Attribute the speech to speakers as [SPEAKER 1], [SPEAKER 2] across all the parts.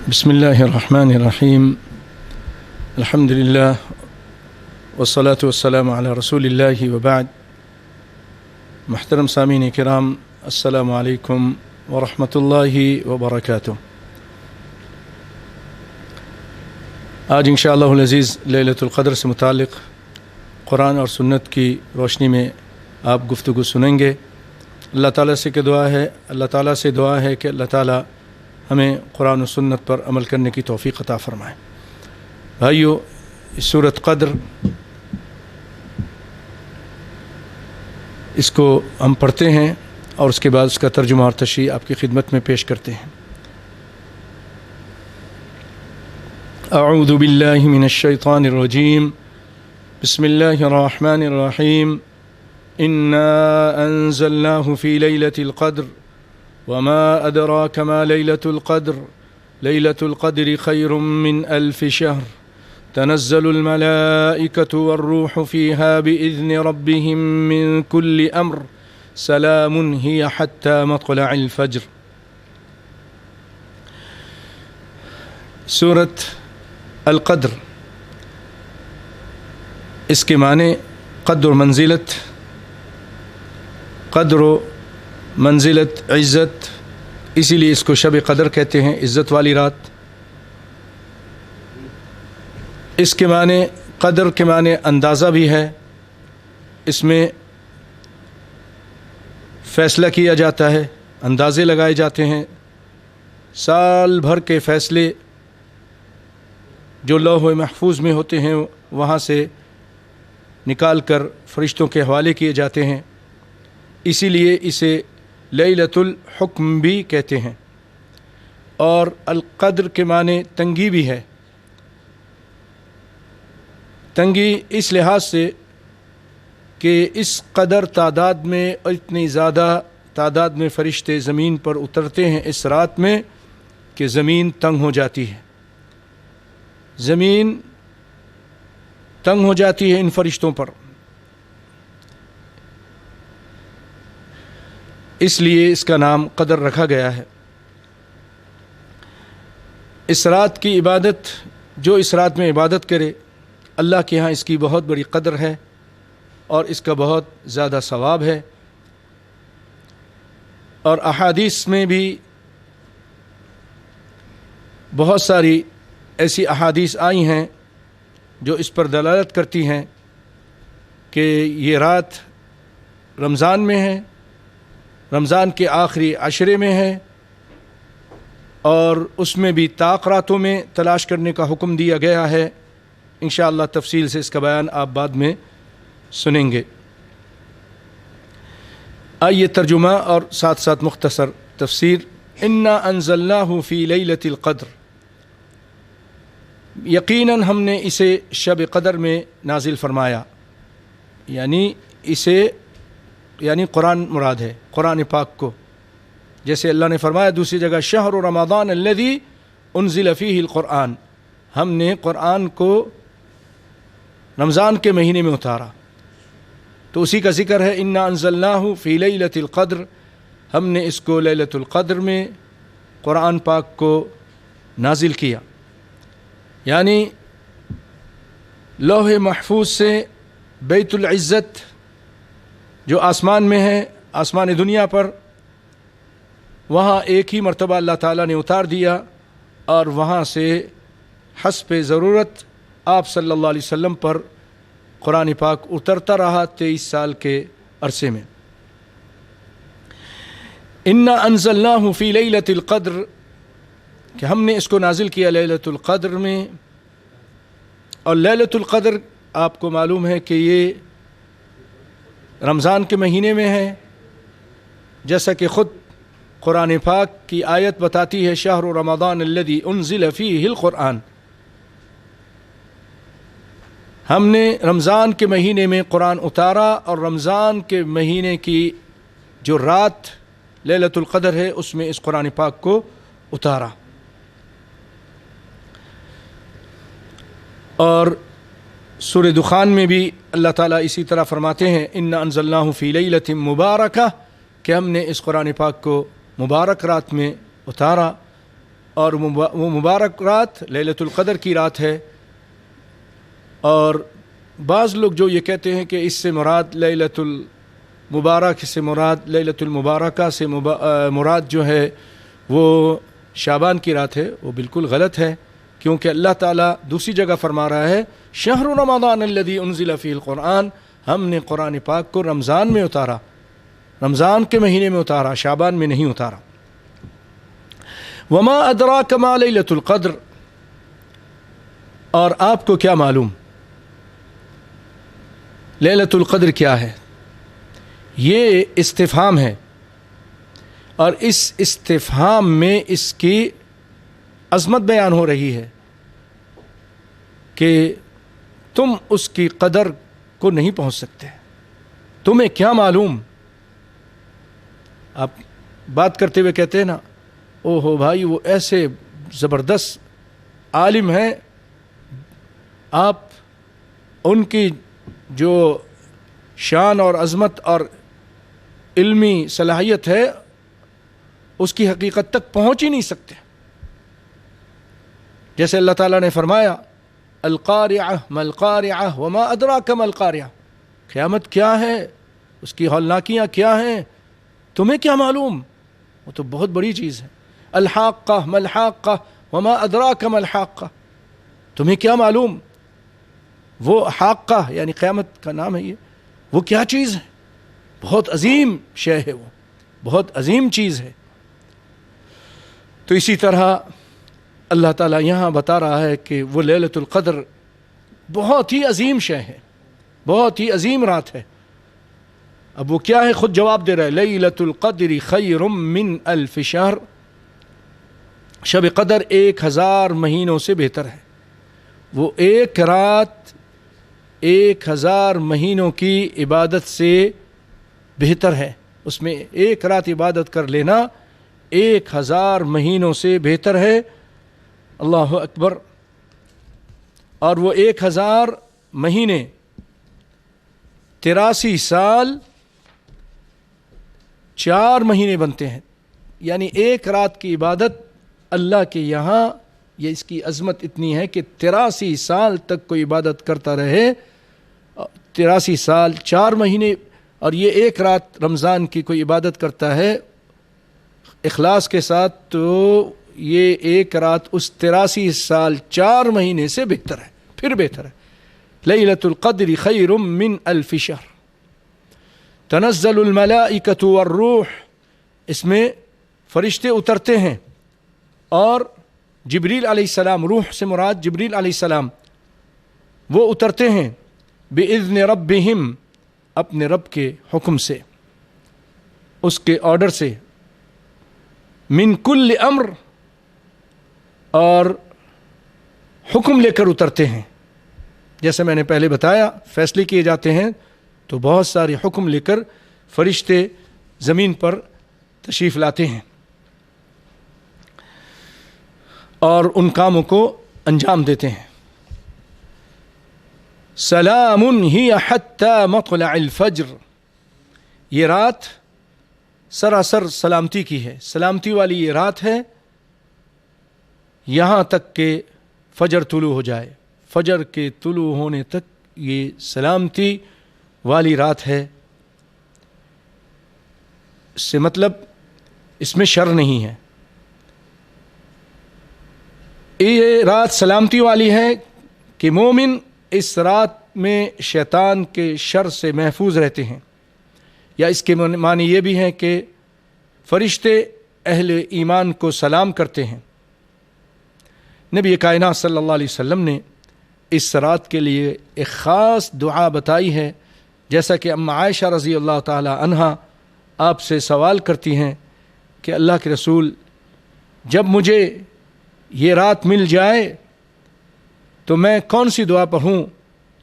[SPEAKER 1] بسم الله الرحمن الرحيم الحمد لله والصلاة والسلام على رسول الله وبعد. محترم سامعین کرام، السلام علیکم ورحمۃ اللہ وبرکاتہ۔ آج انشاءاللہ العزیز لیلۃ القدر سے متعلق قرآن اور سنت کی روشنی میں آپ گفتگو سنیں گے۔ اللہ تعالیٰ سے دعا ہے کہ اللہ تعالیٰ ہمیں قرآن و سنت پر عمل کرنے کی توفیق عطا فرمائے۔ بھائیو، سورۃ قدر اس کو ہم پڑھتے ہیں اور اس کے بعد اس کا ترجمہ اور تشریح آپ کی خدمت میں پیش کرتے ہیں۔ اعوذ باللہ من الشیطان الرجیم، بسم اللہ الرحمن الرحیم۔ انا انزلناه في ليلة القدر وما أدراك ما ليلة القدر ليلة القدر خير من 1000 شهر تنزل الملائكة والروح فيها بإذن ربهم من كل أمر سلام هي حتى مطلع الفجر۔ سورة القدر، اس کے معنی قدر و منزلت، قدر و منزلت عزت، اسی لیے اس کو شب قدر کہتے ہیں، عزت والی رات۔ اس کے معنی قدر کے معنی اندازہ بھی ہے، اس میں فیصلہ کیا جاتا ہے، اندازے لگائے جاتے ہیں، سال بھر کے فیصلے جو لوح محفوظ میں ہوتے ہیں وہاں سے نکال کر فرشتوں کے حوالے کیے جاتے ہیں، اسی لیے اسے لیلۃ الحکم بھی کہتے ہیں۔ اور القدر کے معنی تنگی بھی ہے، تنگی اس لحاظ سے کہ اس قدر تعداد میں اور اتنی زیادہ تعداد میں فرشتے زمین پر اترتے ہیں اس رات میں کہ زمین تنگ ہو جاتی ہے، زمین تنگ ہو جاتی ہے ان فرشتوں پر، اس لیے اس کا نام قدر رکھا گیا ہے۔ اس رات کی عبادت، جو اس رات میں عبادت کرے اللہ کے ہاں اس کی بہت بڑی قدر ہے اور اس کا بہت زیادہ ثواب ہے۔ اور احادیث میں بھی بہت ساری ایسی احادیث آئی ہیں جو اس پر دلالت کرتی ہیں کہ یہ رات رمضان میں ہے، رمضان کے آخری عشرے میں ہے، اور اس میں بھی طاق راتوں میں تلاش کرنے کا حکم دیا گیا ہے۔ انشاءاللہ تفصیل سے اس کا بیان آپ بعد میں سنیں گے۔ آئیے ترجمہ اور ساتھ ساتھ مختصر تفسیر۔ انا انزلناہ فی لیلۃ القدر، یقیناً ہم نے اسے شب قدر میں نازل فرمایا، یعنی قرآن مراد ہے، قرآن پاک کو، جیسے اللہ نے فرمایا دوسری جگہ شہر رمضان الذی انزل فیہ القرآن، ہم نے قرآن کو رمضان کے مہینے میں اتارا، تو اسی کا ذکر ہے۔ انا انزلناہ فی لیلۃ القدر، ہم نے اس کو لیلۃ القدر میں قرآن پاک کو نازل کیا، یعنی لوح محفوظ سے بیت العزت جو آسمان میں ہے، آسمان دنیا پر، وہاں ایک ہی مرتبہ اللہ تعالیٰ نے اتار دیا، اور وہاں سے حسب ضرورت آپ صلی اللہ علیہ وسلم پر قرآن پاک اترتا رہا 23 سال کے عرصے میں۔ انا انزلناہ فی لیلۃ القدر، کہ ہم نے اس کو نازل کیا لیلۃ القدر میں، اور لیلۃ القدر آپ کو معلوم ہے کہ یہ رمضان کے مہینے میں ہے، جیسا کہ خود قرآن پاک کی آیت بتاتی ہے شہر رمضان الذی انزل فیہ القرآن، ہم نے رمضان کے مہینے میں قرآن اتارا، اور رمضان کے مہینے کی جو رات لیلۃ القدر ہے اس میں اس قرآن پاک کو اتارا۔ اور سورہ دخان میں بھی اللہ تعالیٰ اسی طرح فرماتے ہیں انا انزلناہ فی لیلۃ مبارکہ، کہ ہم نے اس قرآن پاک کو مبارک رات میں اتارا۔ اور وہ مبارک رات لیلۃ القدر کی رات ہے. اور بعض لوگ جو یہ کہتے ہیں کہ اس سے مراد لیلۃ المبارک سے مراد لیلۃ المبارکہ سے مراد جو ہے وہ شعبان کی رات ہے، وہ بالکل غلط ہے، کیونکہ اللہ تعالیٰ دوسری جگہ فرما رہا ہے شہر رمضان الذی انزل فیہ القرآن، ہم نے قرآن پاک کو رمضان میں اتارا، رمضان کے مہینے میں اتارا، شعبان میں نہیں اتارا. وما ادراک ما لیلۃ القدر، اور آپ کو کیا معلوم لیلۃ القدر کیا ہے؟ یہ استفہام ہے، اور اس استفہام میں اس کی عظمت بیان ہو رہی ہے کہ تم اس کی قدر کو نہیں پہنچ سکتے، تمہیں کیا معلوم. آپ بات کرتے ہوئے کہتے ہیں نا او ہو بھائی وہ ایسے زبردست عالم ہیں، آپ ان کی جو شان اور عظمت اور علمی صلاحیت ہے اس کی حقیقت تک پہنچ ہی نہیں سکتے. جیسے اللہ تعالیٰ نے فرمایا القارعہ ما القارعہ وما ادراک ما القارعہ، قیامت کیا ہے، اس کی ہولناکیاں کیا ہیں، تمہیں کیا معلوم، وہ تو بہت بڑی چیز ہے. الحاقہ ما الحاقہ وما ادراک ما الحاقہ، تمہیں کیا معلوم. وہ حاقہ یعنی قیامت کا نام ہے، یہ وہ کیا چیز ہے، بہت عظیم شے ہے، وہ بہت عظیم چیز ہے. تو اسی طرح اللہ تعالیٰ یہاں بتا رہا ہے کہ وہ لیلۃ القدر بہت ہی عظیم شے ہے، بہت ہی عظیم رات ہے. اب وہ کیا ہے خود جواب دے رہا ہے لیلۃ القدر خیر من الف شہر، شب قدر 1000 مہینوں سے بہتر ہے. وہ ایک رات 1000 مہینوں کی عبادت سے بہتر ہے، اس میں ایک رات عبادت کر لینا 1000 مہینوں سے بہتر ہے. اللہ اکبر. اور وہ 1000 مہینے 83 سال 4 مہینے بنتے ہیں، یعنی ایک رات کی عبادت اللہ کے یہاں یہ اس کی عظمت اتنی ہے کہ 83 سال تک کوئی عبادت کرتا رہے، 83 سال 4 مہینے. اور یہ ایک رات رمضان کی کوئی عبادت کرتا ہے اخلاص کے ساتھ تو یہ ایک رات اس 83 سال 4 مہینے سے بہتر ہے، پھر بہتر ہے. لیلۃ القدر خیر من الف شہر تنزل الملائکۃ والروح، اس میں فرشتے اترتے ہیں اور جبریل علیہ السلام، روح سے مراد جبریل علیہ السلام، وہ اترتے ہیں بإذن ربہم، اپنے رب کے حکم سے، اس کے آرڈر سے. من کل امر، اور حکم لے کر اترتے ہیں. جیسے میں نے پہلے بتایا فیصلے کیے جاتے ہیں تو بہت سارے حکم لے کر فرشتے زمین پر تشریف لاتے ہیں اور ان کاموں کو انجام دیتے ہیں. سلام ہی حتی مطلع الفجر، یہ رات سراسر سلامتی کی ہے، سلامتی والی یہ رات ہے یہاں تک کہ فجر طلوع ہو جائے. فجر کے طلوع ہونے تک یہ سلامتی والی رات ہے. اس سے مطلب اس میں شر نہیں ہے. یہ رات سلامتی والی ہے کہ مومن اس رات میں شیطان کے شر سے محفوظ رہتے ہیں. یا اس کے معنی یہ بھی ہیں کہ فرشتے اہل ایمان کو سلام کرتے ہیں. نبی کائنات صلی اللہ علیہ وسلم نے اس رات کے لیے ایک خاص دعا بتائی ہے، جیسا کہ ام عائشہ رضی اللہ تعالی عنہا آپ سے سوال کرتی ہیں کہ اللہ کے رسول جب مجھے یہ رات مل جائے تو میں کون سی دعا پڑھوں؟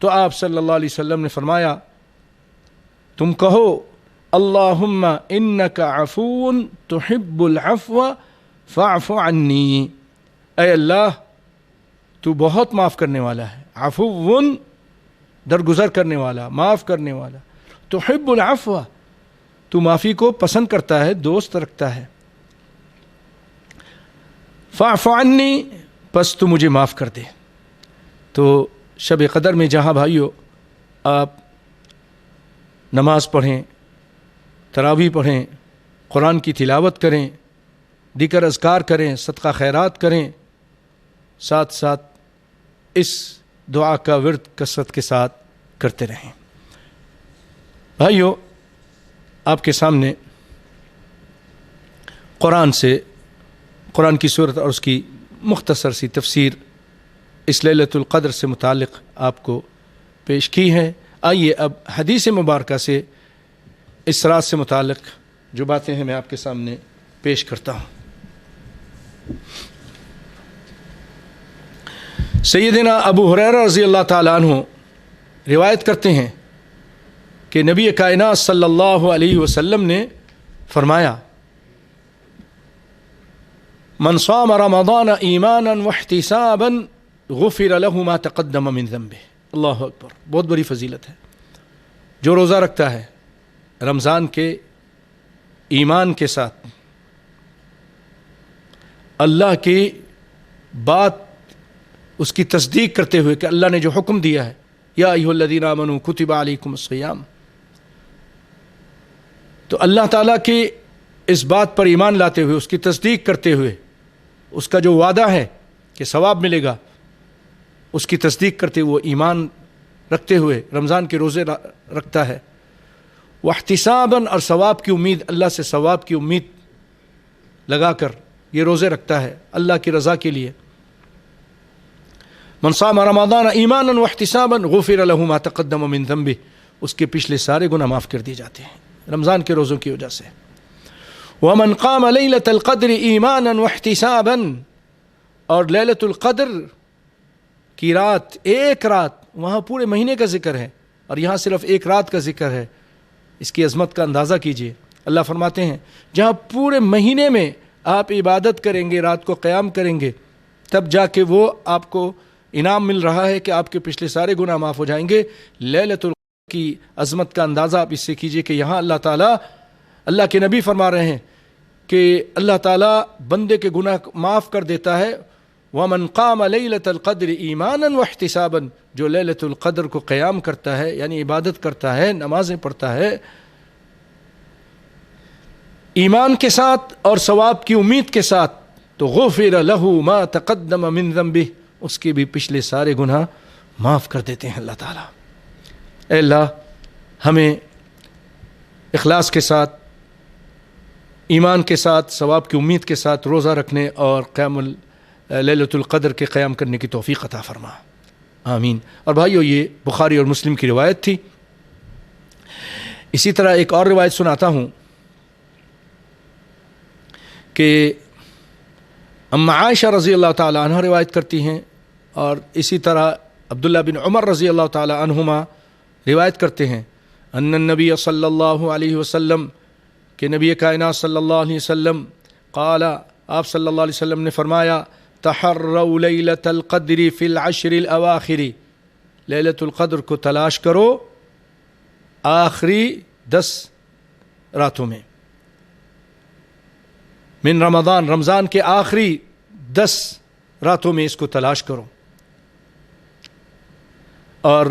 [SPEAKER 1] تو آپ صلی اللہ علیہ وسلم نے فرمایا تم کہو اللہم انک عفو تحب العفو فاعف عنی، اے اللہ تو بہت معاف کرنے والا ہے، عفو درگزر کرنے والا، معاف کرنے والا، تحب العفو تو معافی کو پسند کرتا ہے، دوست رکھتا ہے. فاعف عنی، پس تو مجھے معاف کر دے۔ تو شب قدر میں جہاں بھائیو آپ نماز پڑھیں، تراویح پڑھیں، قرآن کی تلاوت کریں، دیگر اذکار کریں، صدقہ خیرات کریں، ساتھ ساتھ اس دعا کا ورد کثرت کے ساتھ کرتے رہیں۔ بھائیو، آپ کے سامنے قرآن کی صورت اور اس کی مختصر سی تفسیر اس لیلۃ القدر سے متعلق آپ کو پیش کی ہے۔ آئیے اب حدیث مبارکہ سے اس رات سے متعلق جو باتیں ہیں میں آپ کے سامنے پیش کرتا ہوں۔ سیدنا ابو ہریرہ رضی اللہ تعالیٰ عنہ روایت کرتے ہیں کہ نبی کائنات صلی اللہ علیہ وسلم نے فرمایا، من صام رمضان ایمانا واحتسابا غفر له ما تقدم من ذنبه۔ اللہ اکبر، بہت بڑی فضیلت ہے۔ جو روزہ رکھتا ہے رمضان کے ایمان کے ساتھ، اللہ کی بات اس کی تصدیق کرتے ہوئے کہ اللہ نے جو حکم دیا ہے، یا ایھا الذین آمنوا کتب علیکم الصیام، تو اللہ تعالیٰ کی اس بات پر ایمان لاتے ہوئے، اس کی تصدیق کرتے ہوئے، اس کا جو وعدہ ہے کہ ثواب ملے گا، اس کی تصدیق کرتے ہوئے ایمان رکھتے ہوئے رمضان کے روزے رکھتا ہے، واحتساباً، اور ثواب کی امید، اللہ سے ثواب کی امید لگا کر یہ روزے رکھتا ہے اللہ کی رضا کے لیے۔ من صام رمضان ایمانا واحتسابا غفر له ما تقدم من ذنبه، اس کے پچھلے سارے گناہ معاف کر دیے جاتے ہیں رمضان کے روزوں کی وجہ سے۔ ومن قام لیلۃ القدر ایمانا واحتسابا، اور لیلۃ القدر کی رات، ایک رات، وہاں پورے مہینے کا ذکر ہے اور یہاں صرف ایک رات کا ذکر ہے، اس کی عظمت کا اندازہ کیجئے۔ اللہ فرماتے ہیں جہاں پورے مہینے میں آپ عبادت کریں گے، رات کو قیام کریں گے، تب جا کے وہ آپ کو انعام مل رہا ہے کہ آپ کے پچھلے سارے گناہ معاف ہو جائیں گے۔ لیلۃ القدر کی عظمت کا اندازہ آپ اس سے کیجئے کہ یہاں اللہ تعالیٰ، اللہ کے نبی فرما رہے ہیں کہ اللہ تعالیٰ بندے کے گناہ معاف کر دیتا ہے۔ وَمَنْ قَامَ لَيْلَةَ الْقَدْرِ ایماناً وَاحْتِسَابًا، جو لیلۃ القدر کو قیام کرتا ہے، یعنی عبادت کرتا ہے، نمازیں پڑھتا ہے ایمان کے ساتھ اور ثواب کی امید کے ساتھ، تو غفر له ما تقدم من ذنبه، اس کے بھی پچھلے سارے گناہ معاف کر دیتے ہیں اللہ تعالیٰ۔ اے اللہ، ہمیں اخلاص کے ساتھ، ایمان کے ساتھ، ثواب کی امید کے ساتھ روزہ رکھنے اور قیام لیلۃ القدر کے قیام کرنے کی توفیق عطا فرما، آمین۔ اور بھائیو، یہ بخاری اور مسلم کی روایت تھی۔ اسی طرح ایک اور روایت سناتا ہوں کہ ام عائشہ رضی اللہ تعالی عنہ روایت کرتی ہیں، اور اسی طرح عبداللہ بن عمر رضی اللہ تعالی عنہما روایت کرتے ہیں، ان النبی صلی اللہ علیہ وسلم، کہ نبی کائنات صلی اللہ علیہ وسلم، قال، آپ صلی اللہ علیہ وسلم نے فرمایا، تحروا لیلۃ القدر فی العشر الاواخر، لیلۃ القدر کو تلاش کرو آخری 10 راتوں میں، من رمضان، رمضان کے آخری 10 راتوں میں اس کو تلاش کرو۔ اور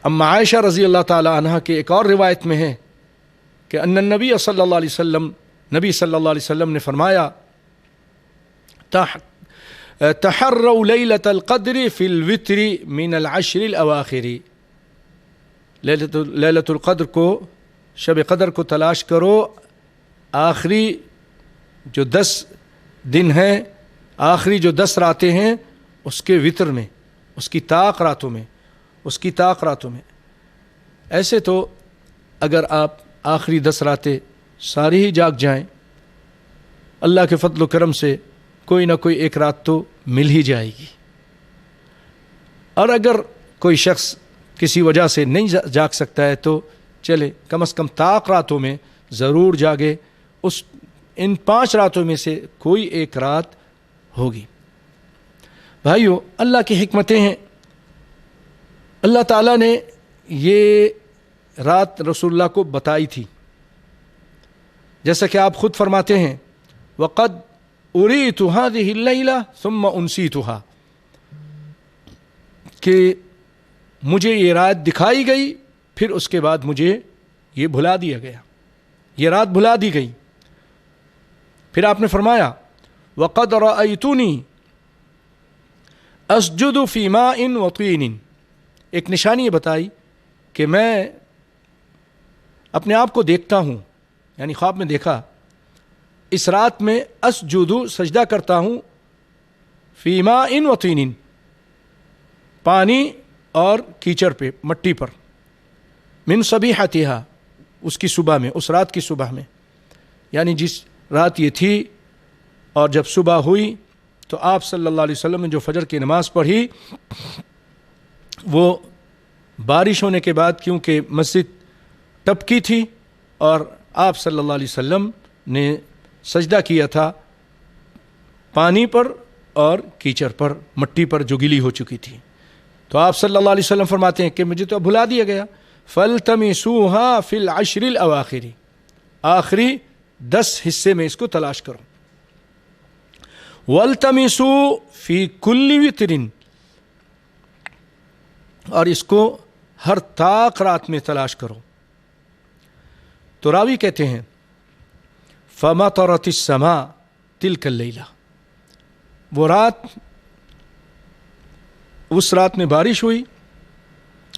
[SPEAKER 1] ام عائشہ رضی اللہ تعالی عنہ کے ایک اور روایت میں ہے کہ ان النبی صلی اللہ علیہ وسلم، نبی صلی اللہ علیہ وسلم نے فرمایا، تحروا لیلۃ القدر فی الوتر من العشر الاواخر، لیلۃ القدر کو، شب قدر کو تلاش کرو آخری جو 10 دن ہیں، آخری جو 10 راتیں ہیں اس کے وتر میں، اس کی طاق راتوں میں، اس کی طاق راتوں میں۔ ایسے تو اگر آپ آخری 10 راتیں ساری ہی جاگ جائیں، اللہ کے فضل و کرم سے کوئی نہ کوئی ایک رات تو مل ہی جائے گی۔ اور اگر کوئی شخص کسی وجہ سے نہیں جاگ سکتا ہے تو چلے، کم از کم طاق راتوں میں ضرور جاگے، ان 5 راتوں میں سے کوئی ایک رات ہوگی۔ بھائیو، اللہ کی حکمتیں ہیں۔ اللہ تعالیٰ نے یہ رات رسول اللہ کو بتائی تھی، جیسا کہ آپ خود فرماتے ہیں، وقد اریت هذه الليلة ثم انسیتها، کہ مجھے یہ رات دکھائی گئی پھر اس کے بعد مجھے یہ بھلا دیا گیا، یہ رات بھلا دی گئی۔ پھر آپ نے فرمایا وقد رأيتني اسجد في ماء وطين، ایک نشانی یہ بتائی کہ میں اپنے آپ کو دیکھتا ہوں، یعنی خواب میں دیکھا اس رات میں اسجد سجدہ کرتا ہوں فی ماء وطین، پانی اور کیچڑ پہ، مٹی پر، من صبیحتها، اس کی صبح میں، اس رات کی صبح میں، یعنی جس رات یہ تھی اور جب صبح ہوئی تو آپ صلی اللہ علیہ وسلم نے جو فجر کی نماز پڑھی وہ بارش ہونے کے بعد، کیونکہ مسجد ٹپکی تھی اور آپ صلی اللہ علیہ وسلم نے سجدہ کیا تھا پانی پر اور کیچڑ پر، مٹی پر جو گیلی ہو چکی تھی، تو آپ صلی اللہ علیہ وسلم فرماتے ہیں کہ مجھے تو اب بھلا دیا گیا، فَالْتَمِسُوهَا فِي الْعَشْرِ الْأَوَاخِرِ، آخری 10 حصے میں اس کو تلاش کرو، وَالْتَمِسُوا فِي كُلِّ وِتْرٍ، اور اس کو ہر طاق رات میں تلاش کرو۔ تو راوی کہتے ہیں فَمَطَرَتِ السَّمَاءُ تِلْكَ اللَّيْلَةَ، وہ رات، اس رات میں بارش ہوئی،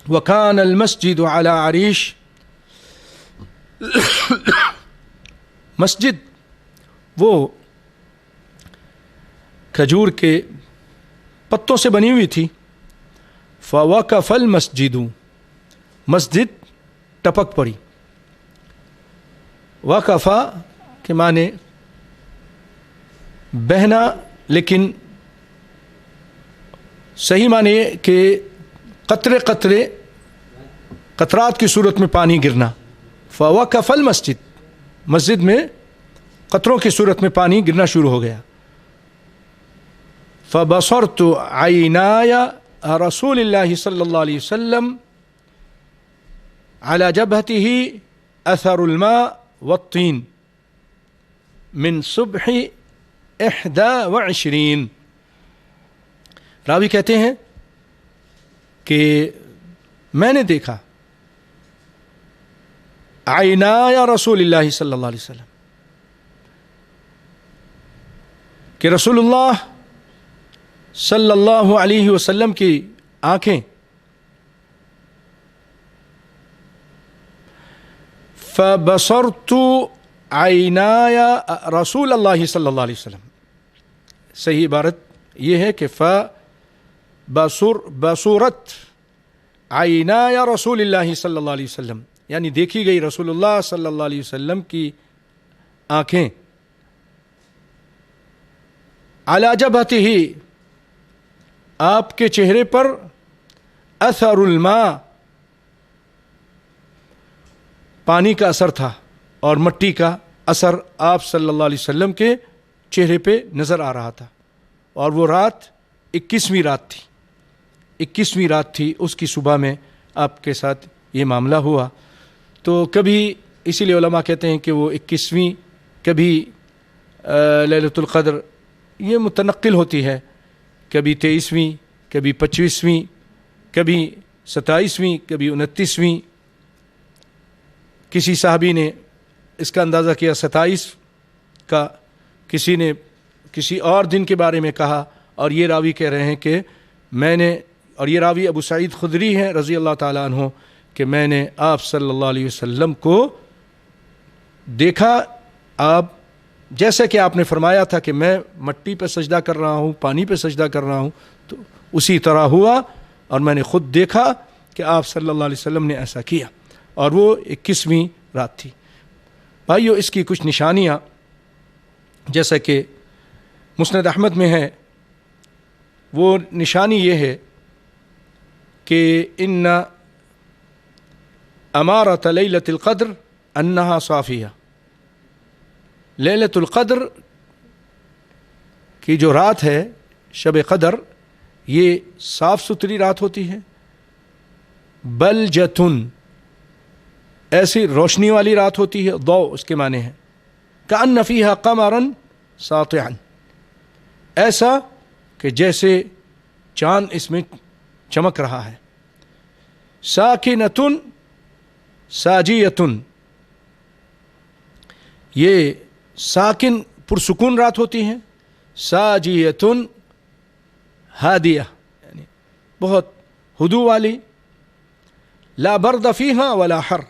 [SPEAKER 1] وَكَانَ الْمَسْجِدُ عَلَى عَرِيشٍ، مسجد وہ کھجور کے پتوں سے بنی ہوئی تھی، فَوَقَفَ الْمَسْجِدُ، مسجد ٹپک پڑی، وقفا کے معنی بہنا، لیکن صحیح معنی یہ کہ قطرے قطرے، قطرات کی صورت میں پانی گرنا، فوقف المسجد، مسجد میں قطروں کی صورت میں پانی گرنا شروع ہو گیا، فبصرت عینای رسول اللہ صلی اللہ علیہ وسلم على جبهته اثر الماء والطین من صبح 21، راوی کہتے ہیں کہ میں نے دیکھا عینای رسول اللہ صلی اللہ علیہ وسلم، کہ رسول اللہ صلی اللہ علیہ وسلم کی آنکھیں فبصرت عینای رسول اللہ صلی اللہ علیہ وسلم، صحیح عبارت یہ ہے کہ بصورت عینای رسول اللہ صلی اللہ علیہ وسلم، یعنی دیکھی گئی رسول اللہ صلی اللہ علیہ وسلم کی آنکھیں، علی جبہتہ، آپ کے چہرے پر، اثر الماء، پانی کا اثر تھا اور مٹی کا اثر آپ صلی اللہ علیہ وسلم کے چہرے پہ نظر آ رہا تھا، اور وہ رات 21ویں رات تھی، 21ویں رات تھی، اس کی صبح میں آپ کے ساتھ یہ معاملہ ہوا۔ تو کبھی اسی لیے علماء کہتے ہیں کہ وہ 21ویں، کبھی لیلۃ القدر یہ متنقل ہوتی ہے، کبھی 23ویں، کبھی 25ویں، کبھی 27ویں، کبھی 29ویں۔ کسی صحابی نے اس کا اندازہ کیا 27 کا، کسی نے کسی اور دن کے بارے میں کہا، اور یہ راوی کہہ رہے ہیں کہ میں نے، اور یہ راوی ابو سعید خدری ہیں رضی اللہ تعالیٰ عنہ، کہ میں نے آپ صلی اللہ علیہ وسلم کو دیکھا، آپ جیسے کہ آپ نے فرمایا تھا کہ میں مٹی پہ سجدہ کر رہا ہوں، پانی پہ سجدہ کر رہا ہوں، تو اسی طرح ہوا، اور میں نے خود دیکھا کہ آپ صلی اللہ علیہ وسلم نے ایسا کیا، اور وہ 21ویں رات تھی۔ بھائیو، اس کی کچھ نشانیاں جیسا کہ مسند احمد میں ہے، وہ نشانی یہ ہے کہ ان امارۃ لیلۃ القدر انہا صافیہ، لیلۃ القدر کی جو رات ہے، شب قدر، یہ صاف ستھری رات ہوتی ہے، بلجتن، ایسی روشنی والی رات ہوتی ہے، ضوء اس کے معنی ہے، کأن فیہا قمرا ساطعا، ایسا کہ جیسے چاند اس میں چمک رہا ہے. ساکنتن ساجیتن، یہ ساکن پرسکون رات ہوتی ہیں، ساجیتن ہادیہ یعنی بہت ہدوء والی. لا برد فیہا ولا حر،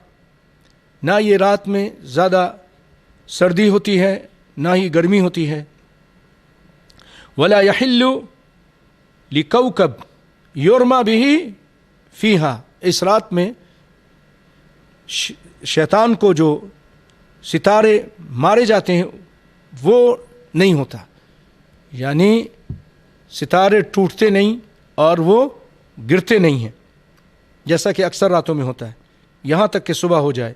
[SPEAKER 1] نہ یہ رات میں زیادہ سردی ہوتی ہے نہ ہی گرمی ہوتی ہے. ولا یحل لکوکب یرما بہ فیہا، اس رات میں شیطان کو جو ستارے مارے جاتے ہیں وہ نہیں ہوتا، یعنی ستارے ٹوٹتے نہیں اور وہ گرتے نہیں ہیں جیسا کہ اکثر راتوں میں ہوتا ہے یہاں تک کہ صبح ہو جائے.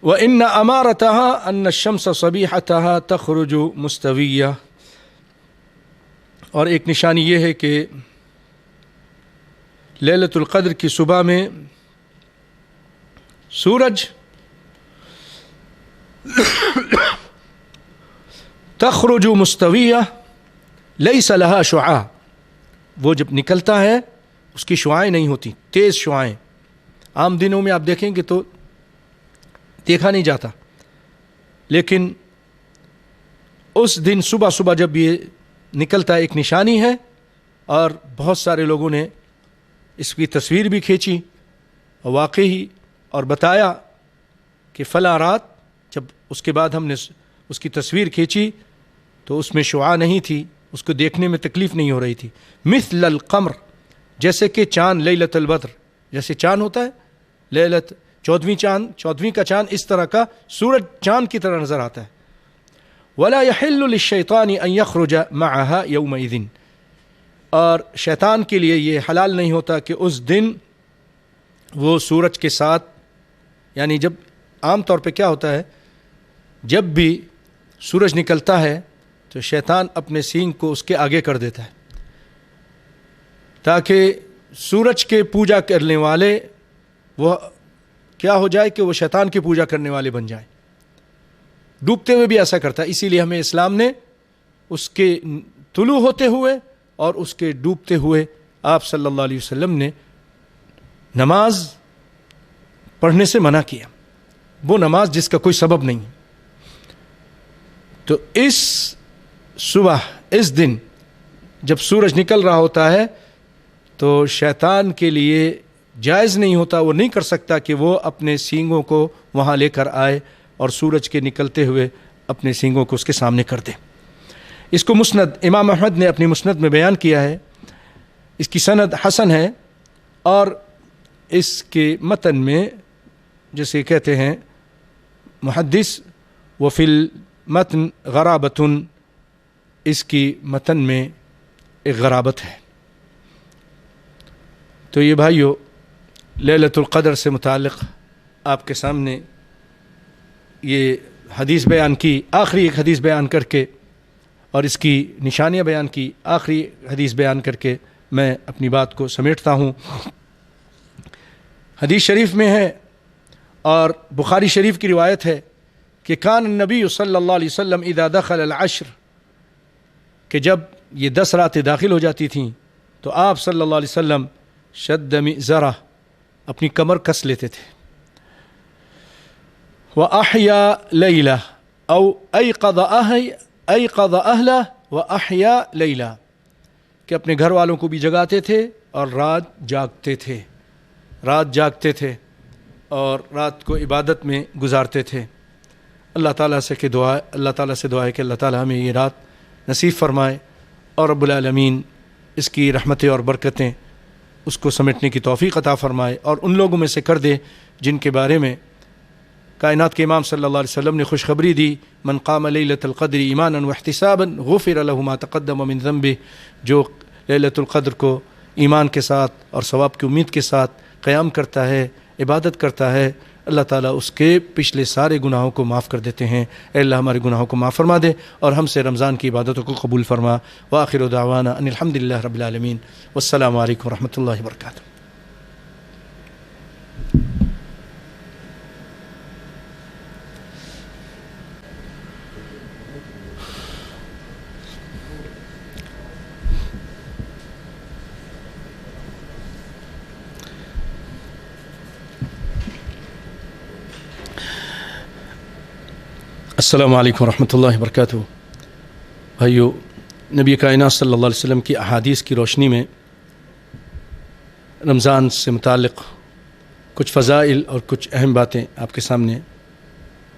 [SPEAKER 1] وَإِنَّ أَمَارَتَهَا أَنَّ الشَّمْسَ صَبِيحَتَهَا تَخْرُجُ مُسْتَوِيَّةً، اور ایک نشانی یہ ہے کہ لیلۃ القدر کی صبح میں سورج تخرج مستویہ لیس لہا شعاع، وہ جب نکلتا ہے اس کی شعائیں نہیں ہوتی، تیز شعائیں. عام دنوں میں آپ دیکھیں گے تو دیکھا نہیں جاتا، لیکن اس دن صبح صبح جب یہ نکلتا ہے ایک نشانی ہے. اور بہت سارے لوگوں نے اس کی تصویر بھی کھینچی واقعی اور بتایا کہ فلاں رات جب اس کے بعد ہم نے اس کی تصویر کھینچی تو اس میں شعاع نہیں تھی، اس کو دیکھنے میں تکلیف نہیں ہو رہی تھی. مثل القمر، جیسے کہ چاند لیلۃ البدر، جیسے چاند ہوتا ہے لیلت 14ویں کا چاند، اس طرح کا سورج چاند کی طرح نظر آتا ہے. ولا يحل للشیطان ان يخرج معها يومئذ، اور شیطان کے لیے یہ حلال نہیں ہوتا کہ اس دن وہ سورج کے ساتھ، یعنی جب عام طور پہ کیا ہوتا ہے جب بھی سورج نکلتا ہے تو شیطان اپنے سینگ کو اس کے آگے کر دیتا ہے تاکہ سورج کے پوجا کرنے والے وہ کیا ہو جائے کہ وہ شیطان کی پوجا کرنے والے بن جائیں. ڈوبتے ہوئے بھی ایسا کرتا ہے، اسی لیے ہمیں اسلام نے اس کے طلوع ہوتے ہوئے اور اس کے ڈوبتے ہوئے آپ صلی اللہ علیہ وسلم نے نماز پڑھنے سے منع کیا، وہ نماز جس کا کوئی سبب نہیں. تو اس صبح اس دن جب سورج نکل رہا ہوتا ہے تو شیطان کے لیے جائز نہیں ہوتا، وہ نہیں کر سکتا کہ وہ اپنے سینگوں کو وہاں لے کر آئے اور سورج کے نکلتے ہوئے اپنے سینگوں کو اس کے سامنے کر دے. اس کو مسند امام احمد نے اپنی مسند میں بیان کیا ہے، اس کی سند حسن ہے، اور اس کے متن میں جسے کہتے ہیں محدث وفی المتن غرابۃ، اس کی متن میں ایک غرابت ہے. تو یہ بھائیو لیلۃ القدر سے متعلق آپ کے سامنے یہ حدیث بیان کی، آخری ایک حدیث بیان کر کے اور اس کی نشانیاں بیان کی، آخری حدیث بیان کر کے میں اپنی بات کو سمیٹتا ہوں. حدیث شریف میں ہے اور بخاری شریف کی روایت ہے کہ کان النبی صلی اللہ علیہ وسلم اذا دخل العشر، کہ جب یہ 10 راتیں داخل ہو جاتی تھیں تو آپ صلی اللہ علیہ وسلم شد مئزرہ، اپنی کمر کس لیتے تھے. وَأَحْيَا لَيْلَةً أَوْ أَيْقَظَ أَهْلَهُ وَأَحْيَا لَيْلَةً، کہ اپنے گھر والوں کو بھی جگاتے تھے اور رات جاگتے تھے اور رات کو عبادت میں گزارتے تھے. اللہ تعالیٰ سے دعا ہے کہ اللہ تعالیٰ ہمیں یہ رات نصیب فرمائے اور رب العالمین اس کی رحمتیں اور برکتیں اس کو سمیٹنے کی توفیق عطا فرمائے اور ان لوگوں میں سے کر دے جن کے بارے میں کائنات کے امام صلی اللہ علیہ وسلم نے خوشخبری دی، من قام لیلۃ القدر ایمانا واحتسابا غفر له ما تقدم من ذنبه، جو لیلۃ القدر کو ایمان کے ساتھ اور ثواب کی امید کے ساتھ قیام کرتا ہے، عبادت کرتا ہے، اللہ تعالیٰ اس کے پچھلے سارے گناہوں کو معاف کر دیتے ہیں. اے اللہ ہمارے گناہوں کو معاف فرما دے اور ہم سے رمضان کی عبادتوں کو قبول فرما. وآخر دعوانا ان الحمد للہ رب العالمین، والسلام علیکم ورحمۃ اللہ وبرکاتہ. السلام علیکم ورحمۃ اللہ وبرکاتہ۔ بھائیو، نبی کائنات صلی اللہ علیہ وسلم کی احادیث کی روشنی میں رمضان سے متعلق کچھ فضائل اور کچھ اہم باتیں آپ کے سامنے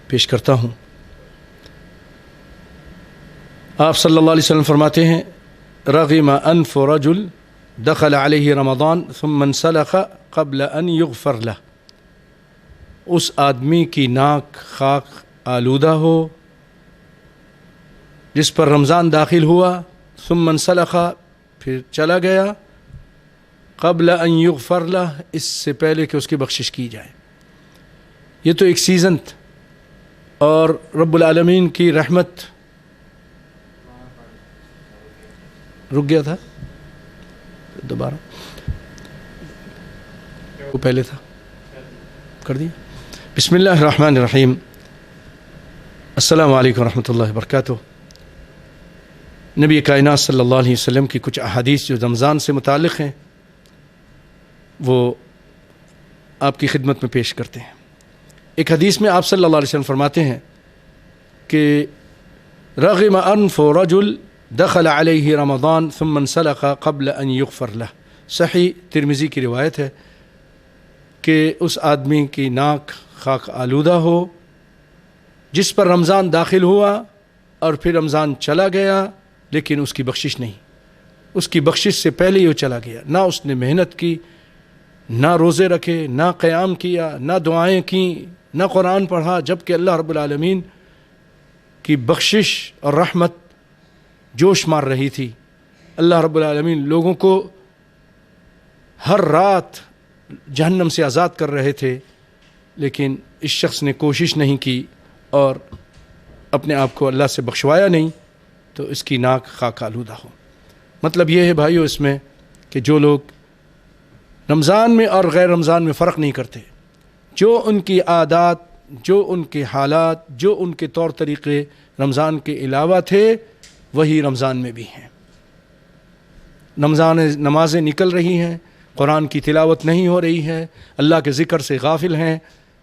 [SPEAKER 1] پیش کرتا ہوں۔ آپ صلی اللہ علیہ وسلم فرماتے ہیں، رغم انف رجل دخل علیہ رمضان ثم انسلخ قبل ان یغفر له، اس آدمی کی ناک خاک آلودہ ہو جس پر رمضان داخل ہوا، ثم انسلخ، پھر چلا گیا، قبل ان یغفر له، اس سے پہلے کہ اس کی بخشش کی جائے۔ یہ تو ایک سیزن اور رب العالمین کی رحمت۔ رک گیا تھا دوبارہ، وہ پہلے تھا، کر دیا۔ بسم اللہ الرحمن الرحیم۔ السلام علیکم ورحمۃ اللہ وبرکاتہ۔ نبی کائنات صلی اللہ علیہ وسلم کی کچھ احادیث جو رمضان سے متعلق ہیں وہ آپ کی خدمت میں پیش کرتے ہیں۔ ایک حدیث میں آپ صلی اللہ علیہ وسلم فرماتے ہیں کہ رغم انف رجل دخل علیہ رمضان ثم انسلخ قبل ان یغفر له، صحیح ترمذی کی روایت ہے کہ اس آدمی کی ناک خاک آلودہ ہو جس پر رمضان داخل ہوا اور پھر رمضان چلا گیا لیکن اس کی بخشش نہیں، اس کی بخشش سے پہلے ہی وہ چلا گیا۔ نہ اس نے محنت کی، نہ روزے رکھے، نہ قیام کیا، نہ دعائیں کیں، نہ قرآن پڑھا، جبکہ اللہ رب العالمین کی بخشش اور رحمت جوش مار رہی تھی۔ اللہ رب العالمین لوگوں کو ہر رات جہنم سے آزاد کر رہے تھے، لیکن اس شخص نے کوشش نہیں کی اور اپنے آپ کو اللہ سے بخشوایا نہیں، تو اس کی ناک خاک آلودہ ہو۔ مطلب یہ ہے بھائیو اس میں کہ جو لوگ رمضان میں اور غیر رمضان میں فرق نہیں کرتے، جو ان کی عادات، جو ان کے حالات، جو ان کے طور طریقے رمضان کے علاوہ تھے وہی رمضان میں بھی ہیں۔ رمضان نمازیں نکل رہی ہیں، قرآن کی تلاوت نہیں ہو رہی ہے، اللہ کے ذکر سے غافل ہیں۔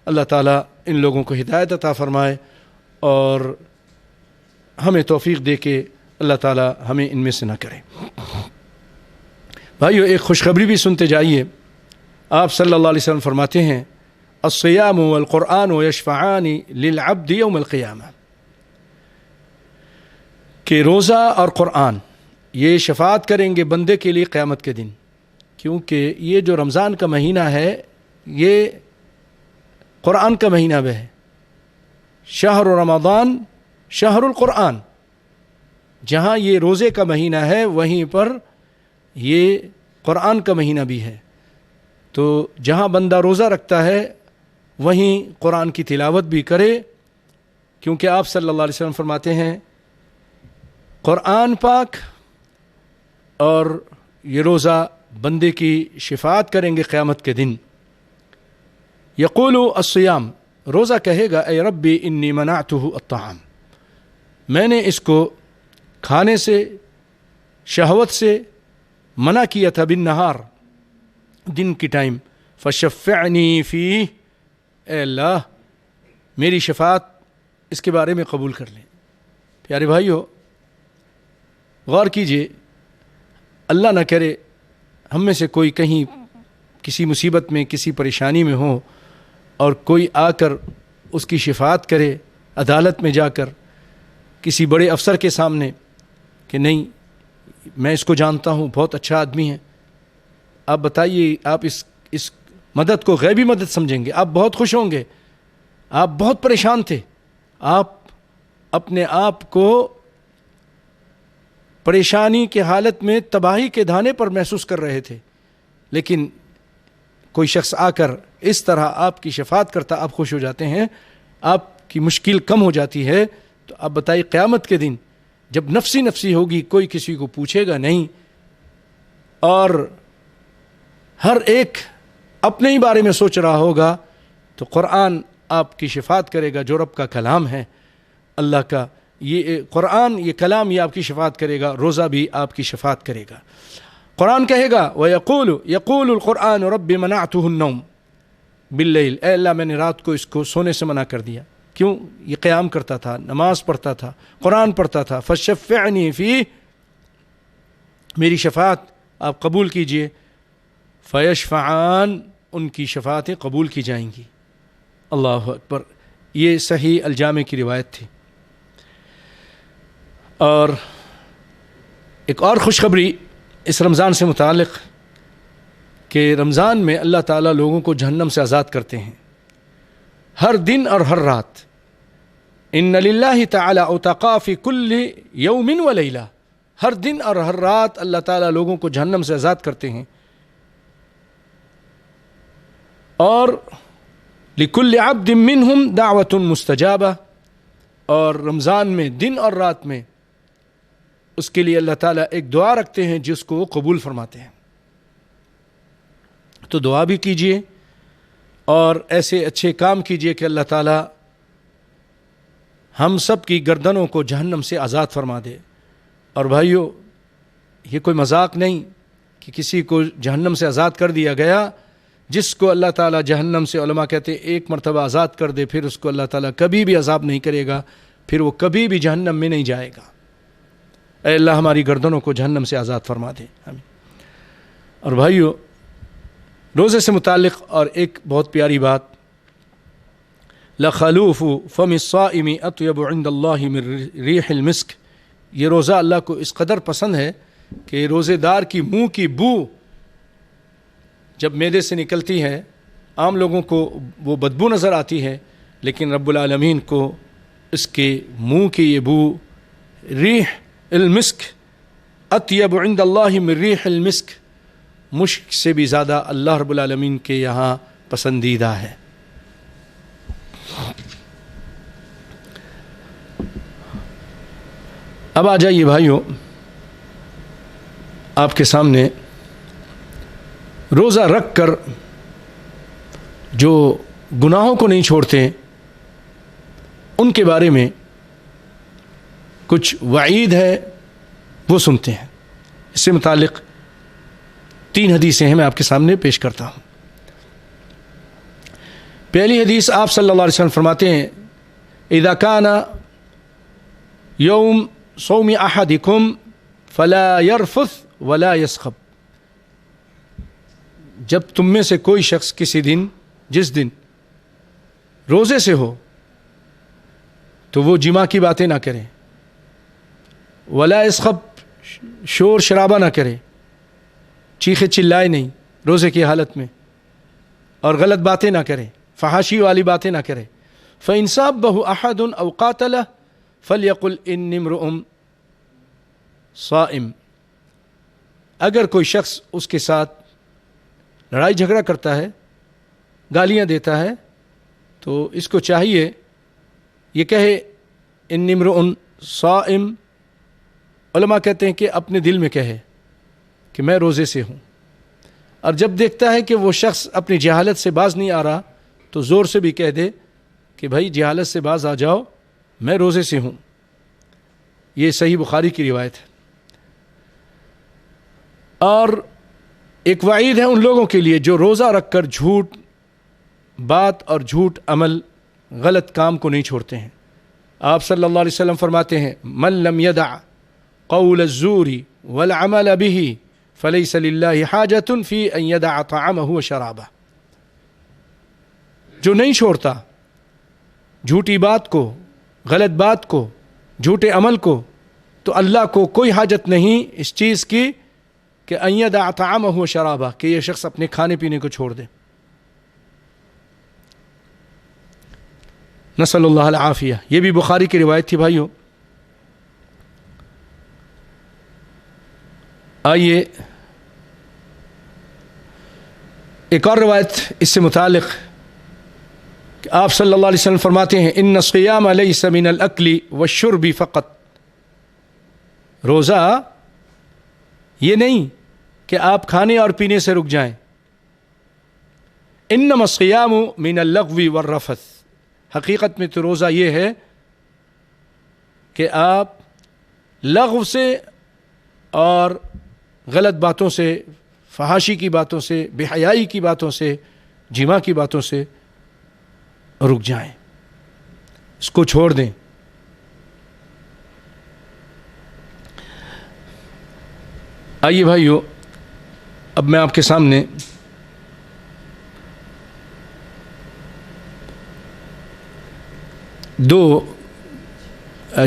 [SPEAKER 1] اللہ تعالیٰ ان لوگوں کو ہدایت عطا فرمائے اور ہمیں توفیق دے کے اللہ تعالیٰ ہمیں ان میں سے نہ کرے۔ بھائیو، ایک خوشخبری بھی سنتے جائیے۔ آپ صلی اللہ علیہ وسلم فرماتے ہیں، الصیام والقرآن یشفعان للعبد یوم القیامہ، کہ روزہ اور قرآن یہ شفاعت کریں گے بندے کے لیے قیامت کے دن، کیونکہ یہ جو رمضان کا مہینہ ہے یہ قرآن کا مہینہ بھی ہے۔ شہر رمضان شہر القرآن، جہاں یہ روزے کا مہینہ ہے وہیں پر یہ قرآن کا مہینہ بھی ہے۔ تو جہاں بندہ روزہ رکھتا ہے وہیں قرآن کی تلاوت بھی کرے، کیونکہ آپ صلی اللہ علیہ وسلم فرماتے ہیں قرآن پاک اور یہ روزہ بندے کی شفاعت کریں گے قیامت کے دن۔ یقول الصیام، روزہ کہے گا اے ربی انی منعتہ الطعام، میں نے اس کو کھانے سے، شہوت سے منع کیا تھا، بالنہار، دن کی ٹائم، فشفعنی فیہ، اے اللہ میری شفاعت اس کے بارے میں قبول کر لیں۔ پیارے بھائیو، غور کیجئے، اللہ نہ کرے ہم میں سے کوئی کہیں کسی مصیبت میں، کسی پریشانی میں ہو اور کوئی آ کر اس کی شفاعت کرے عدالت میں جا کر کسی بڑے افسر کے سامنے کہ نہیں میں اس کو جانتا ہوں، بہت اچھا آدمی ہے۔ آپ بتائیے، آپ اس مدد کو غیبی مدد سمجھیں گے، آپ بہت خوش ہوں گے، آپ بہت پریشان تھے، آپ اپنے آپ کو پریشانی کے حالت میں تباہی کے دھانے پر محسوس کر رہے تھے، لیکن کوئی شخص آ کر اس طرح آپ کی شفاعت کرتا، آپ خوش ہو جاتے ہیں، آپ کی مشکل کم ہو جاتی ہے۔ تو آپ بتائیے قیامت کے دن جب نفسی نفسی ہوگی، کوئی کسی کو پوچھے گا نہیں اور ہر ایک اپنے ہی بارے میں سوچ رہا ہوگا، تو قرآن آپ کی شفاعت کرے گا، جو رب کا کلام ہے، اللہ کا یہ قرآن، یہ کلام، یہ آپ کی شفاعت کرے گا۔ روزہ بھی آپ کی شفاعت کرے گا۔ قرآن کہے گا یقول القرآن رب منعتہ النوم باللیل، اے اللہ میں نے رات کو اس کو سونے سے منع کر دیا۔ کیوں؟ یہ قیام کرتا تھا، نماز پڑھتا تھا، قرآن پڑھتا تھا. فشفعنی فیہ، میری شفاعت آپ قبول کیجئے. فیشفعان، ان کی شفاعتیں قبول کی جائیں گی. اللہ اکبر. یہ صحیح الجامع کی روایت تھی. اور ایک اور خوشخبری اس رمضان سے متعلق کہ رمضان میں اللہ تعالیٰ لوگوں کو جہنم سے آزاد کرتے ہیں ہر دن اور ہر رات. ان للہ تعالی عتقاء فی کل یوم و لیلہ، ہر دن اور ہر رات اللہ تعالیٰ لوگوں کو جہنم سے آزاد کرتے ہیں. اور لکل عبد منہم دعوت مستجابہ، اور رمضان میں دن اور رات میں اس کے لیے اللہ تعالیٰ ایک دعا رکھتے ہیں جس کو وہ قبول فرماتے ہیں. تو دعا بھی کیجئے اور ایسے اچھے کام کیجئے کہ اللہ تعالیٰ ہم سب کی گردنوں کو جہنم سے آزاد فرما دے. اور بھائیو، یہ کوئی مذاق نہیں کہ کسی کو جہنم سے آزاد کر دیا گیا. جس کو اللہ تعالیٰ جہنم سے، علماء کہتے ہیں، ایک مرتبہ آزاد کر دے پھر اس کو اللہ تعالیٰ کبھی بھی عذاب نہیں کرے گا، پھر وہ کبھی بھی جہنم میں نہیں جائے گا. اے اللہ ہماری گردنوں کو جہنم سے آزاد فرما دے. اور بھائیو، روزے سے متعلق اور ایک بہت پیاری بات، لخلوف فم الصائم اطیب عند اللہ من ریح المسک. یہ روزہ اللہ کو اس قدر پسند ہے کہ روزے دار کی منہ کی بو جب معدے سے نکلتی ہے، عام لوگوں کو وہ بدبو نظر آتی ہے، لیکن رب العالمین کو اس کے منہ کی یہ بو ریح المسک، اطیب عند اللہ من ریح المسک، مشک سے بھی زیادہ اللہ رب العالمین کے یہاں پسندیدہ ہے. اب آ جائیے بھائیو، آپ کے سامنے روزہ رکھ کر جو گناہوں کو نہیں چھوڑتے ان کے بارے میں کچھ وعید ہے، وہ سنتے ہیں. اس سے متعلق 3 حدیثیں ہیں، میں آپ کے سامنے پیش کرتا ہوں. پہلی حدیث آپ صلی اللہ علیہ وسلم فرماتے ہیں، اذا کان یوم صوم احدکم فلا یرفث ولا یسخب. جب تم میں سے کوئی شخص کسی دن، جس دن روزے سے ہو، تو وہ جماع کی باتیں نہ کرے، ولا یسخب، شور شرابہ نہ کرے، چیخے چلائے نہیں روزے کی حالت میں، اور غلط باتیں نہ کرے، فحاشی والی باتیں نہ کرے. فإن سابه أحد أو قاتله فليقل إني امرؤ صائم. اگر کوئی شخص اس کے ساتھ لڑائی جھگڑا کرتا ہے، گالیاں دیتا ہے، تو اس کو چاہیے یہ کہے إني امرؤ صائم. علماء کہتے ہیں کہ اپنے دل میں کہے کہ میں روزے سے ہوں. اور جب دیکھتا ہے کہ وہ شخص اپنی جہالت سے باز نہیں آ رہا تو زور سے بھی کہہ دے کہ بھائی جہالت سے باز آ جاؤ، میں روزے سے ہوں. یہ صحیح بخاری کی روایت ہے. اور ایک وعید ہے ان لوگوں کے لیے جو روزہ رکھ کر جھوٹ بات اور جھوٹ عمل، غلط کام کو نہیں چھوڑتے ہیں. آپ صلی اللہ علیہ وسلم فرماتے ہیں، من لم يدع قول الزور والعمل به فليس لله حاجة في ان يدع طعامه وشرابه. جو نہیں چھوڑتا جھوٹی بات کو، غلط بات کو، جھوٹے عمل کو، تو اللہ کو کوئی حاجت نہیں اس چیز کی کہ ان يدع طعامه وشرابه، کہ یہ شخص اپنے کھانے پینے کو چھوڑ دے. نسأل اللہ العافیہ. یہ بھی بخاری کی روایت تھی بھائیو. آئیے ایک اور روایت اس سے متعلق کہ آپ صلی اللہ علیہ وسلم فرماتے ہیں، ان الصیام لیس من الاکل والشرب فقط. روزہ یہ نہیں کہ آپ کھانے اور پینے سے رک جائیں. انما الصیام من اللغو والرفث. حقیقت میں تو روزہ یہ ہے کہ آپ لغو سے اور غلط باتوں سے، فحاشی کی باتوں سے، بے حیائی کی باتوں سے، جماع کی باتوں سے رک جائیں. اس کو چھوڑ دیں. آئیے بھائیو، اب میں آپ کے سامنے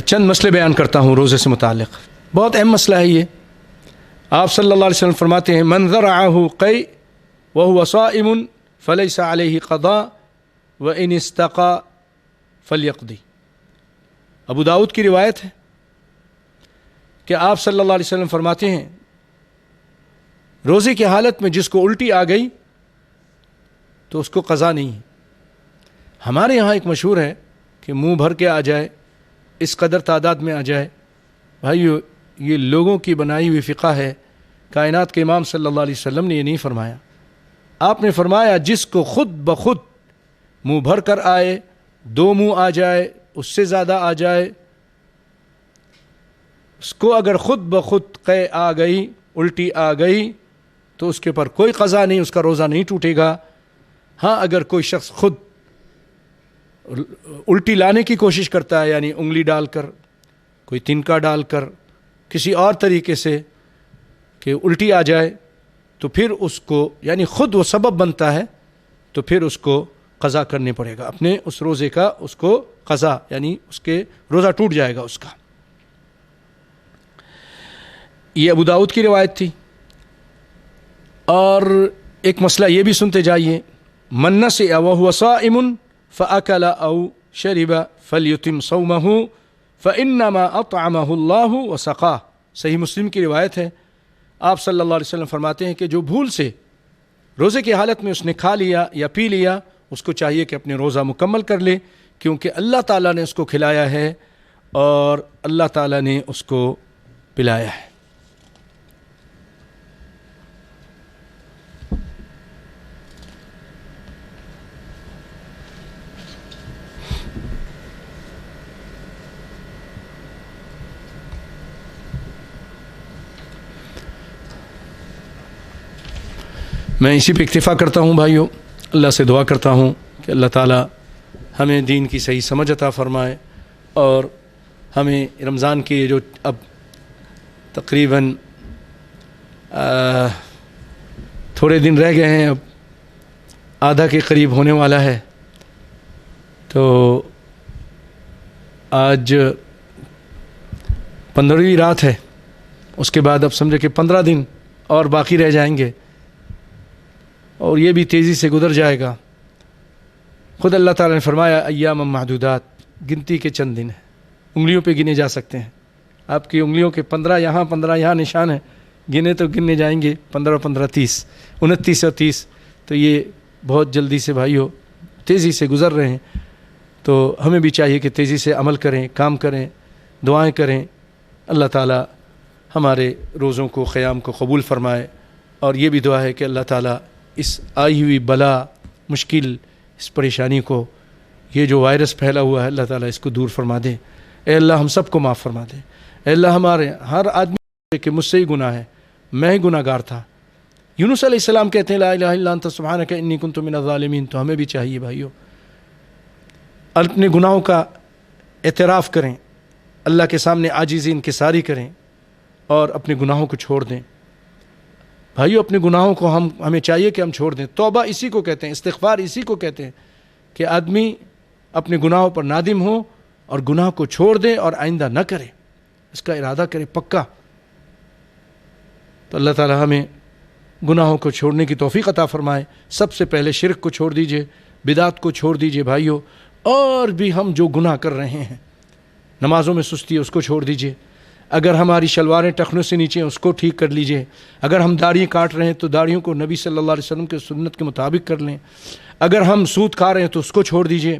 [SPEAKER 1] چند مسئلے بیان کرتا ہوں روزے سے متعلق. بہت اہم مسئلہ ہے یہ. آپ صلی اللہ علیہ وسلم فرماتے ہیں من ذرعہ قی وہو صائم فلیس علیہ قضاء وان استقى فلیقضی. ابو داؤد کی روایت ہے کہ آپ صلی اللہ علیہ وسلم فرماتے ہیں روزے کی حالت میں جس کو الٹی آ گئی تو اس کو قضا نہیں ہے. ہمارے یہاں ایک مشہور ہے کہ منہ بھر کے آ جائے، اس قدر تعداد میں آ جائے. بھائیو، یہ لوگوں کی بنائی ہوئی فقہ ہے. کائنات کے امام صلی اللہ علیہ وسلم نے یہ نہیں فرمایا. آپ نے فرمایا جس کو خود بخود منہ بھر کر آئے، 2 منہ آ جائے، اس سے زیادہ آ جائے، اس کو اگر خود بخود قے آ گئی، الٹی آ گئی، تو اس کے پر کوئی قضا نہیں، اس کا روزہ نہیں ٹوٹے گا. ہاں اگر کوئی شخص خود الٹی لانے کی کوشش کرتا ہے، یعنی انگلی ڈال کر، کوئی تنکا ڈال کر، کسی اور طریقے سے کہ الٹی آ جائے، تو پھر اس کو، یعنی خود وہ سبب بنتا ہے، تو پھر اس کو قضا کرنے پڑے گا. اپنے اس روزے کا اس کو قضا، یعنی اس کے روزہ ٹوٹ جائے گا اس کا. یہ ابو داؤد کی روایت تھی. اور ایک مسئلہ یہ بھی سنتے جائیے. من نسئ وهو صائم فأكل أو شرب فليتم صومه فإنما أطعمه الله وسقاه. صحیح مسلم کی روایت ہے. آپ صلی اللہ علیہ وسلم فرماتے ہیں کہ جو بھول سے روزے کی حالت میں اس نے کھا لیا یا پی لیا، اس کو چاہیے کہ اپنے روزہ مکمل کر لے، کیونکہ اللہ تعالیٰ نے اس کو کھلایا ہے اور اللہ تعالیٰ نے اس کو پلایا ہے. میں اسی پہ اکتفا کرتا ہوں بھائیوں. اللہ سے دعا کرتا ہوں کہ اللہ تعالیٰ ہمیں دین کی صحیح سمجھ عطا فرمائے، اور ہمیں رمضان کے جو اب تقریباً تھوڑے دن رہ گئے ہیں، اب آدھا کے قریب ہونے والا ہے، تو آج 15ویں رات ہے. اس کے بعد اب سمجھے کہ 15 دن اور باقی رہ جائیں گے، اور یہ بھی تیزی سے گزر جائے گا. خود اللہ تعالیٰ نے فرمایا ایام معدودات، گنتی کے چند دن ہیں، انگلیوں پہ گنے جا سکتے ہیں. آپ کی انگلیوں کے 15 یہاں نشان ہیں، گنے تو گننے جائیں گے 15 15 30 29 اور 30. تو یہ بہت جلدی سے بھائیو تیزی سے گزر رہے ہیں. تو ہمیں بھی چاہیے کہ تیزی سے عمل کریں، کام کریں، دعائیں کریں. اللہ تعالیٰ ہمارے روزوں کو، قیام کو قبول فرمائے. اور یہ بھی دعا ہے کہ اللہ تعالیٰ اس آئی ہوئی بلا، مشکل، اس پریشانی کو، یہ جو وائرس پھیلا ہوا ہے، اللہ تعالیٰ اس کو دور فرما دے. اے اللہ ہم سب کو معاف فرما دے. اے اللہ ہمارے ہر آدمی کہ مجھ سے ہی گناہ ہے، میں ہی گناہ گار تھا. یونس علیہ السلام کہتے ہیں لا الہ الا انت سبحانک انی کنت من الظالمین. تو ہمیں بھی چاہیے بھائیو اپنے گناہوں کا اعتراف کریں، اللہ کے سامنے عاجزی انکساری کریں، اور اپنے گناہوں کو چھوڑ دیں. بھائیو اپنے گناہوں کو ہمیں چاہیے کہ ہم چھوڑ دیں. توبہ اسی کو کہتے ہیں، استغفار اسی کو کہتے ہیں کہ آدمی اپنے گناہوں پر نادم ہو اور گناہ کو چھوڑ دے اور آئندہ نہ کرے، اس کا ارادہ کرے پکا. تو اللہ تعالی ہمیں گناہوں کو چھوڑنے کی توفیق عطا فرمائے. سب سے پہلے شرک کو چھوڑ دیجئے، بدعت کو چھوڑ دیجئے بھائیو. اور بھی ہم جو گناہ کر رہے ہیں، نمازوں میں سستی ہے اس کو چھوڑ دیجئے. اگر ہماری شلواریں ٹخنوں سے نیچے ہیں اس کو ٹھیک کر لیجئے. اگر ہم داڑھی کاٹ رہے ہیں تو داڑھیوں کو نبی صلی اللہ علیہ وسلم کے سنت کے مطابق کر لیں. اگر ہم سود کھا رہے ہیں تو اس کو چھوڑ دیجئے.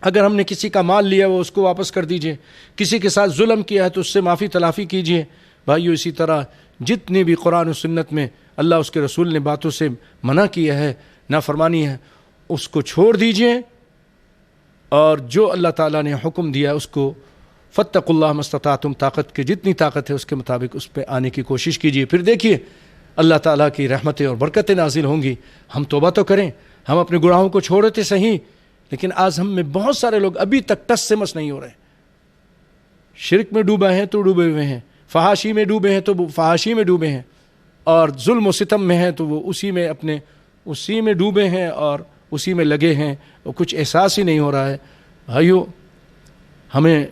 [SPEAKER 1] اگر ہم نے کسی کا مال لیا وہ اس کو واپس کر دیجئے. کسی کے ساتھ ظلم کیا ہے تو اس سے معافی تلافی کیجئے. بھائیو اسی طرح جتنی بھی قرآن و سنت میں اللہ اس کے رسول نے باتوں سے منع کیا ہے، نافرمانی ہے، اس کو چھوڑ دیجئے. اور جو اللہ تعالیٰ نے حکم دیا اس کو فاتقوا اللہ ما استطعتم، طاقت کے جتنی طاقت ہے اس کے مطابق اس پہ آنے کی کوشش کیجیے. پھر دیکھیے اللہ تعالیٰ کی رحمتیں اور برکتیں نازل ہوں گی. ہم توبہ تو کریں، ہم اپنے گناہوں کو چھوڑتے صحیح، لیکن آج ہم میں بہت سارے لوگ ابھی تک ٹس سے مس نہیں ہو رہے. شرک میں ڈوبے ہیں تو ڈوبے ہوئے ہیں, فحاشی میں ڈوبے ہیں تو فحاشی میں ڈوبے ہیں, اور ظلم و ستم میں ہیں تو وہ اسی میں ڈوبے ہیں اور اسی میں لگے ہیں, وہ کچھ احساس ہی نہیں ہو رہا ہے. بھائیو, ہمیں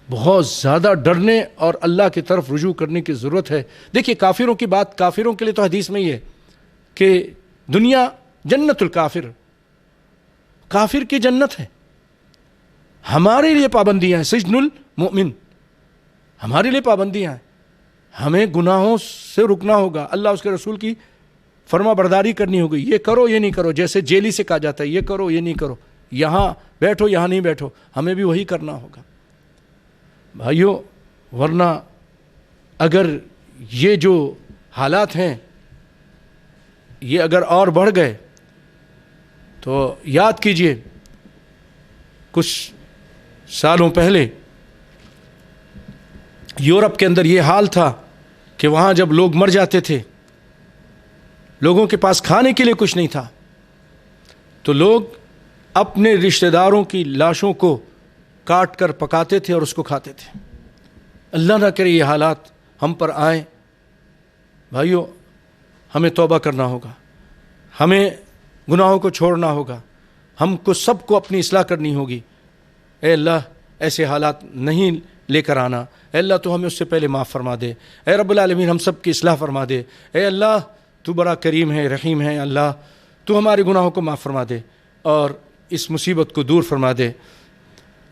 [SPEAKER 1] بہت زیادہ ڈرنے اور اللہ کی طرف رجوع کرنے کی ضرورت ہے. دیکھیے کافروں کی بات, کافروں کے لیے تو حدیث میں یہ ہے کہ دنیا جنت الکافر, کافر کی جنت ہے. ہمارے لیے پابندیاں ہیں, سجن المؤمن, ہمارے لیے پابندیاں ہیں. ہمیں گناہوں سے رکنا ہوگا, اللہ اس کے رسول کی فرما برداری کرنی ہوگی. یہ کرو یہ نہیں کرو, جیسے جیلی سے کہا جاتا ہے یہ کرو یہ نہیں کرو, یہاں بیٹھو یہاں نہیں بیٹھو, ہمیں بھی وہی کرنا ہوگا. بھائیو, ورنہ اگر یہ جو حالات ہیں یہ اگر اور بڑھ گئے تو یاد کیجئے کچھ سالوں پہلے یورپ کے اندر یہ حال تھا کہ وہاں جب لوگ مر جاتے تھے, لوگوں کے پاس کھانے کے لیے کچھ نہیں تھا, تو لوگ اپنے رشتہ داروں کی لاشوں کو کاٹ کر پکاتے تھے اور اس کو کھاتے تھے. اللہ نہ کرے یہ حالات ہم پر آئیں. بھائیو, ہمیں توبہ کرنا ہوگا, ہمیں گناہوں کو چھوڑنا ہوگا, ہم کو سب کو اپنی اصلاح کرنی ہوگی. اے اللہ, ایسے حالات نہیں لے کر آنا. اے اللہ, تو ہمیں اس سے پہلے معاف فرما دے. اے رب العالمین, ہم سب کی اصلاح فرما دے. اے اللہ, تو بڑا کریم ہے, رحیم ہے. اللہ, تو ہمارے گناہوں کو معاف فرما دے اور اس مصیبت کو دور فرما دے.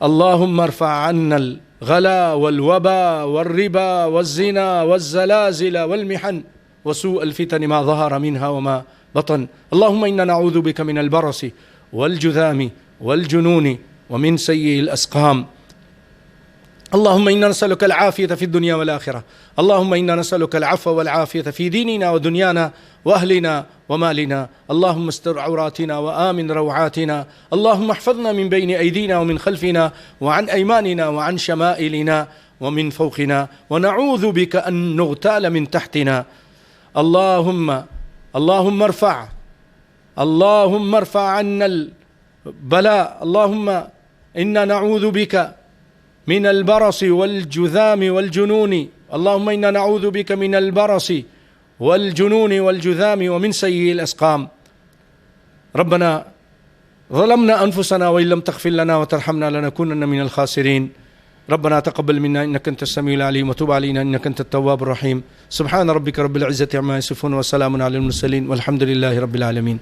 [SPEAKER 1] اللہم ارفع عنا الغلا والوبا والربا والزنا والزلازل والمحن وسوء الفتن ما ظهر منها وما بطن. اللهم إنا نعوذ بك من البرص والجذام والجنون ومن سيء الأسقام. اللهم إنا نسألك العافية في الدنيا والآخرة. اللهم إنا نسألك العفو والعافية في ديننا ودنيانا وأهلنا ومالنا. اللهم استر عوراتنا وآمن روعاتنا. اللهم احفظنا من بين أيدينا ومن خلفنا وعن أيماننا وعن شمائلنا ومن فوقنا, ونعوذ بك أن نغتال من تحتنا. اللهم ارفع عنا البلاء. اللهم إنا نعوذ بك من البرص والجذام والجنون. اللهم إنا نعوذ بك من البرص والجنون والجذام ومن سيء الأسقام. ربنا ظلمنا أنفسنا وإن لم تغفر لنا وترحمنا لنكونن من الخاسرين. ربنا تقبل منا إنك أنت السميع العليم وتب علينا إنك أنت التواب الرحيم. سبحان ربك رب العزة عما يصفون وسلام على المرسلين والحمد لله رب العالمين.